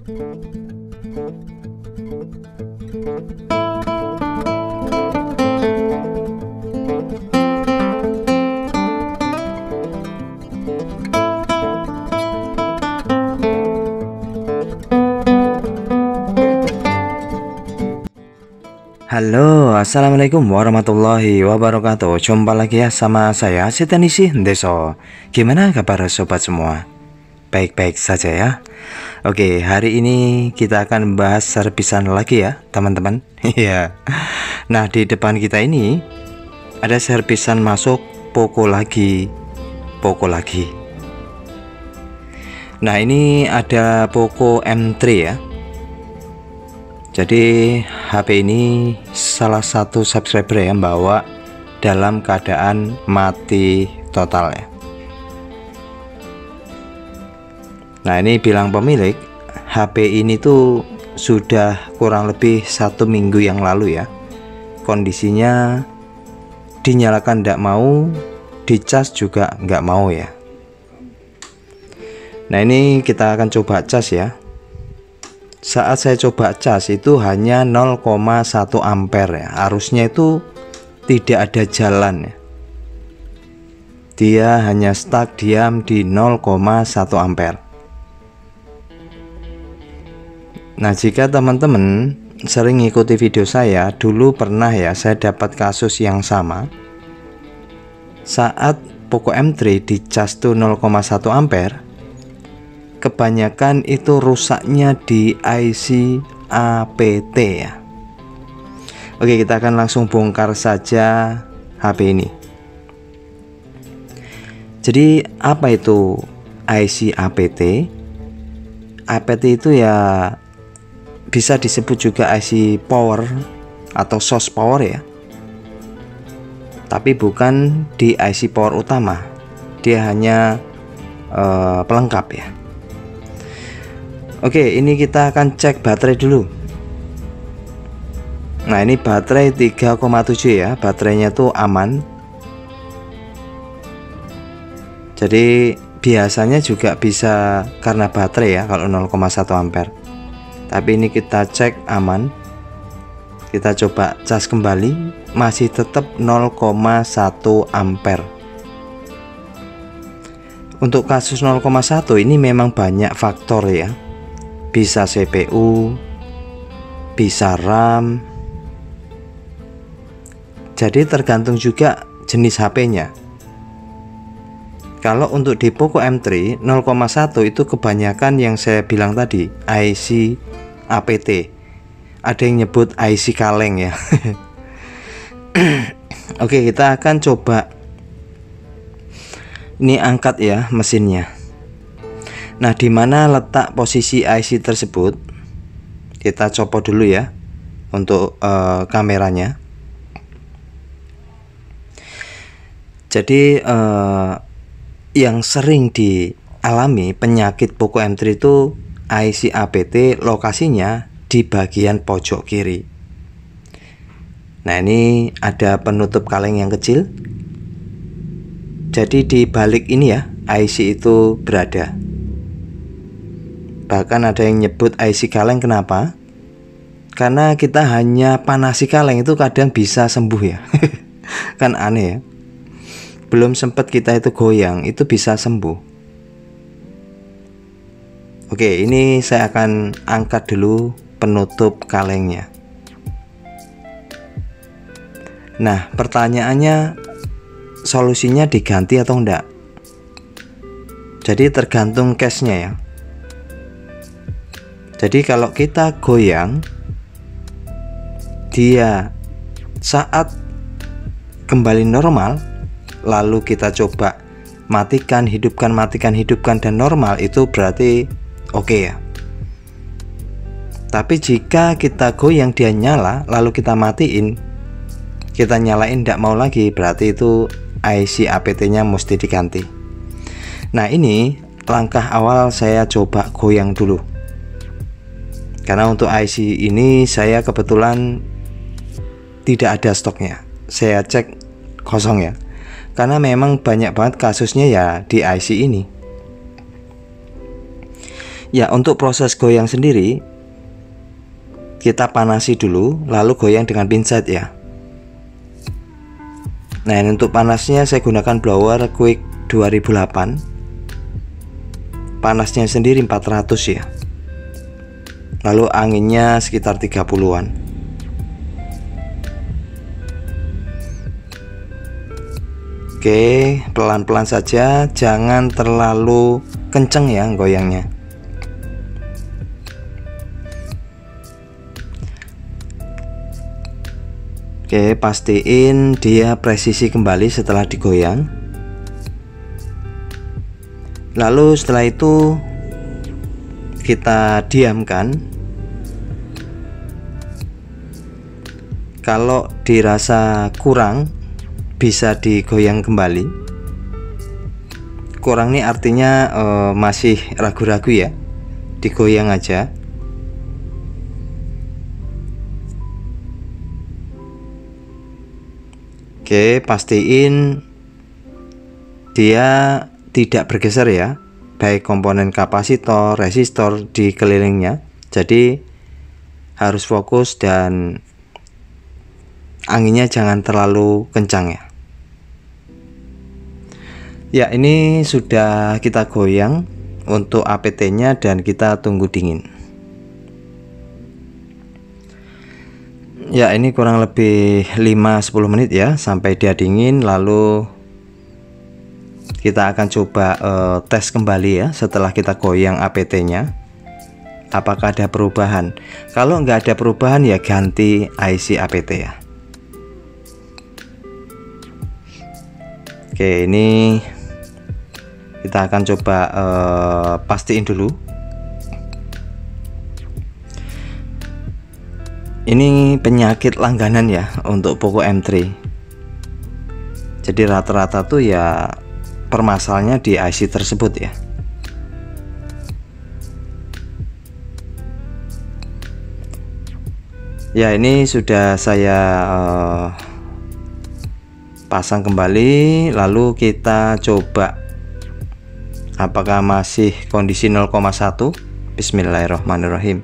Halo, assalamualaikum warahmatullahi wabarakatuh. Jumpa lagi ya sama saya Setanisi Deso. Gimana kabar sobat semua? Baik-baik saja ya. Oke, hari ini kita akan bahas servisan lagi ya teman-teman. Iya. Nah, di depan kita ini ada servisan masuk Poco lagi. Nah, ini ada Poco M3 ya. Jadi HP ini salah satu subscriber yang bawa dalam keadaan mati total ya. Nah, ini bilang pemilik HP ini tuh sudah kurang lebih 1 minggu yang lalu ya. Kondisinya dinyalakan tidak mau, dicas juga nggak mau ya. Nah, ini kita akan coba cas ya. Saat saya coba cas itu hanya 0,1 ampere ya. Arusnya itu tidak ada jalan ya. Dia hanya stuck diam di 0,1 ampere. Nah, jika teman-teman sering ngikuti video saya, dulu pernah ya saya dapat kasus yang sama. Saat Poco M3 dicas tuh 0,1 ampere, kebanyakan itu rusaknya di IC APT ya. Oke, kita akan langsung bongkar saja HP ini. Jadi apa itu IC APT? APT itu ya bisa disebut juga IC power atau source power ya. Tapi bukan di IC power utama. Dia hanya pelengkap ya. Oke, ini kita akan cek baterai dulu. Nah, ini baterai 3,7 ya. Baterainya tuh aman. Jadi biasanya juga bisa karena baterai ya kalau 0,1 ampere. Tapi ini kita cek aman. Kita coba cas kembali, masih tetap 0,1 ampere. Untuk kasus 0,1 ini memang banyak faktor ya. Bisa CPU, bisa RAM. Jadi tergantung juga jenis HP-nya. Kalau untuk di Poco M3 0,1 itu kebanyakan yang saya bilang tadi IC APT. Ada yang nyebut IC kaleng ya. Oke, kita akan coba. Ini angkat ya mesinnya. Nah, di mana letak posisi IC tersebut? Kita copot dulu ya untuk kameranya. Jadi yang sering dialami penyakit Poco M3 itu IC APT lokasinya di bagian pojok kiri. Nah, ini ada penutup kaleng yang kecil. Jadi di balik ini ya IC itu berada. Bahkan ada yang nyebut IC kaleng, kenapa? Karena kita hanya panasi kaleng itu kadang bisa sembuh ya. Kan aneh ya. Belum sempat kita itu goyang itu bisa sembuh. Oke, ini saya akan angkat dulu penutup kalengnya. Nah, pertanyaannya solusinya diganti atau enggak? Jadi tergantung case-nya ya. Jadi kalau kita goyang, dia saat kembali normal, lalu kita coba matikan, hidupkan, matikan, hidupkan, dan normal, itu berarti oke ya. Tapi jika kita goyang dia nyala, lalu kita matiin, kita nyalain tidak mau lagi, berarti itu IC APT-nya mesti diganti. Nah, ini langkah awal saya coba goyang dulu. Karena untuk IC ini saya kebetulan tidak ada stoknya. Saya cek kosong ya. Karena memang banyak banget kasusnya ya di IC ini. Ya, untuk proses goyang sendiri kita panasi dulu lalu goyang dengan pinset ya. Nah, untuk panasnya saya gunakan blower Quick 2008. Panasnya sendiri 400 ya. Lalu anginnya sekitar 30-an. Oke, pelan-pelan saja, jangan terlalu kenceng ya goyangnya. Oke, pastiin dia presisi kembali setelah digoyang. Lalu setelah itu kita diamkan. Kalau dirasa kurang, bisa digoyang kembali. Kurang ini artinya masih ragu-ragu ya, digoyang aja. Oke, pastiin dia tidak bergeser ya, baik komponen kapasitor, resistor di kelilingnya. Jadi harus fokus dan anginnya jangan terlalu kencang ya. Ya, ini sudah kita goyang untuk APT-nya dan kita tunggu dingin. Ya, ini kurang lebih 5-10 menit ya sampai dia dingin. Lalu kita akan coba tes kembali ya setelah kita goyang APT-nya, apakah ada perubahan. Kalau nggak ada perubahan ya ganti IC APT ya. Oke, ini kita akan coba pastiin dulu. Ini penyakit langganan ya untuk Poco M3. Jadi rata-rata tuh ya permasalahannya di IC tersebut ya. Ya, ini sudah saya pasang kembali. Lalu kita coba apakah masih kondisi 0,1. Bismillahirrahmanirrahim.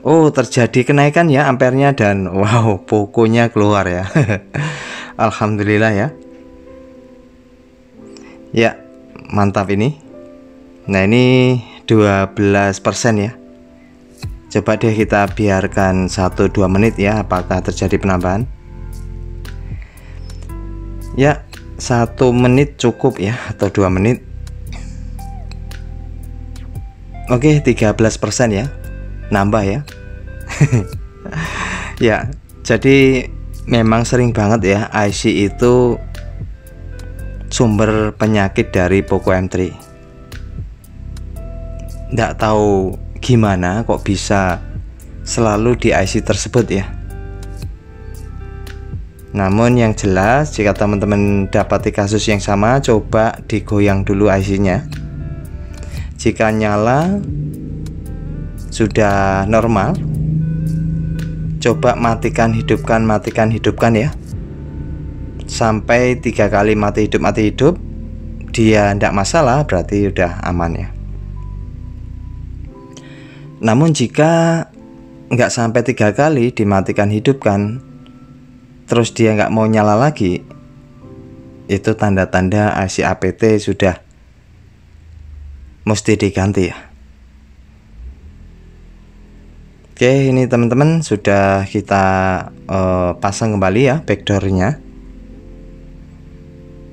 Oh, terjadi kenaikan ya ampernya dan wow, Poconya keluar ya. Alhamdulillah ya. Ya, mantap ini. Nah, ini 12% ya. Coba deh kita biarkan 1-2 menit ya, apakah terjadi penambahan. Ya, 1 menit cukup ya, atau 2 menit. Oke, 13% ya, nambah ya. Ya, jadi memang sering banget ya IC itu sumber penyakit dari Poco M3. Nggak tahu gimana kok bisa selalu di IC tersebut ya. Namun yang jelas jika teman-teman dapati kasus yang sama, coba digoyang dulu IC-nya. Jika nyala sudah normal, coba matikan hidupkan ya, sampai 3 kali mati hidup, dia tidak masalah, berarti udah aman ya. Namun jika nggak sampai 3 kali dimatikan hidupkan, terus dia nggak mau nyala lagi, itu tanda-tanda IC APT sudah mesti diganti ya. Oke, ini teman-teman sudah kita pasang kembali ya backdoornya.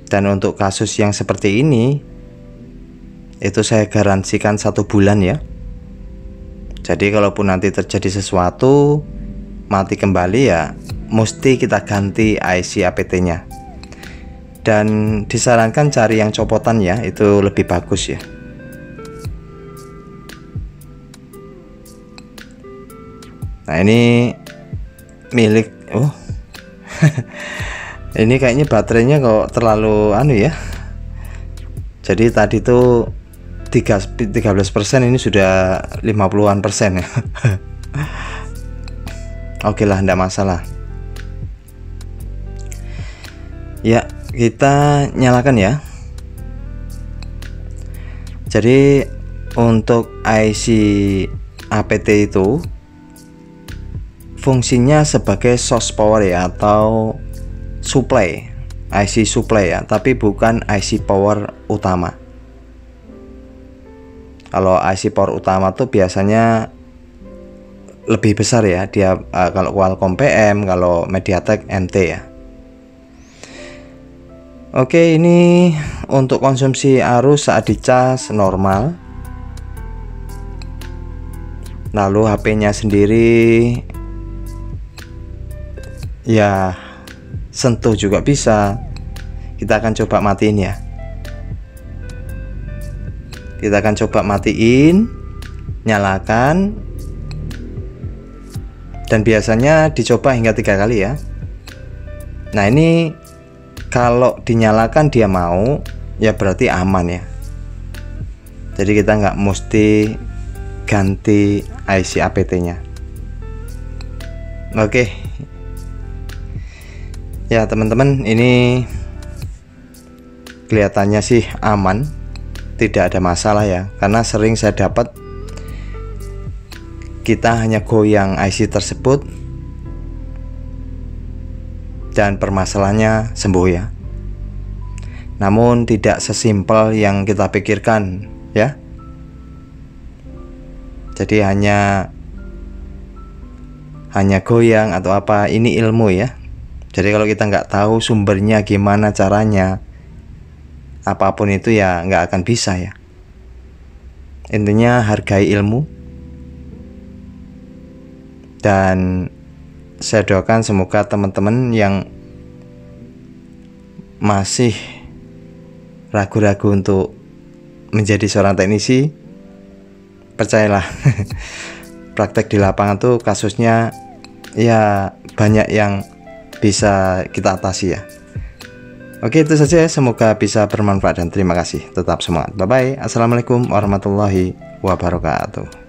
Dan untuk kasus yang seperti ini, itu saya garansikan 1 bulan ya. Jadi kalaupun nanti terjadi sesuatu mati kembali ya, mesti kita ganti IC APT-nya. Dan disarankan cari yang copotan ya, itu lebih bagus ya. Nah, ini milik ini kayaknya baterainya kok terlalu anu ya. Jadi tadi tuh 13%, ini sudah 50-an% ya. Oke lah, enggak masalah. Ya, kita nyalakan ya. Jadi untuk IC APT itu fungsinya sebagai source power ya, atau supply, IC supply ya, tapi bukan IC power utama. Kalau IC power utama tuh biasanya lebih besar ya dia, kalau Qualcomm PM, kalau MediaTek MT ya. Oke, ini untuk konsumsi arus saat dicas normal. Lalu HP-nya sendiri ya sentuh juga bisa. Kita akan coba matiin ya. Kita akan coba matiin, nyalakan, dan biasanya dicoba hingga 3 kali ya. Nah, ini kalau dinyalakan dia mau, ya berarti aman ya. Jadi kita nggak mesti ganti IC APT-nya. Oke. Ya teman-teman, ini kelihatannya sih aman, tidak ada masalah ya, karena sering saya dapat kita hanya goyang IC tersebut dan permasalahannya sembuh ya. Namun tidak sesimpel yang kita pikirkan ya. Jadi hanya goyang atau apa, ini ilmu ya. Jadi kalau kita nggak tahu sumbernya gimana caranya, apapun itu ya nggak akan bisa ya. Intinya hargai ilmu, dan saya doakan semoga teman-teman yang masih ragu-ragu untuk menjadi seorang teknisi, percayalah praktek di lapangan tuh kasusnya ya banyak yang bisa kita atasi ya. Oke, itu saja, semoga bisa bermanfaat dan terima kasih. Tetap semangat. Bye bye. Assalamualaikum warahmatullahi wabarakatuh.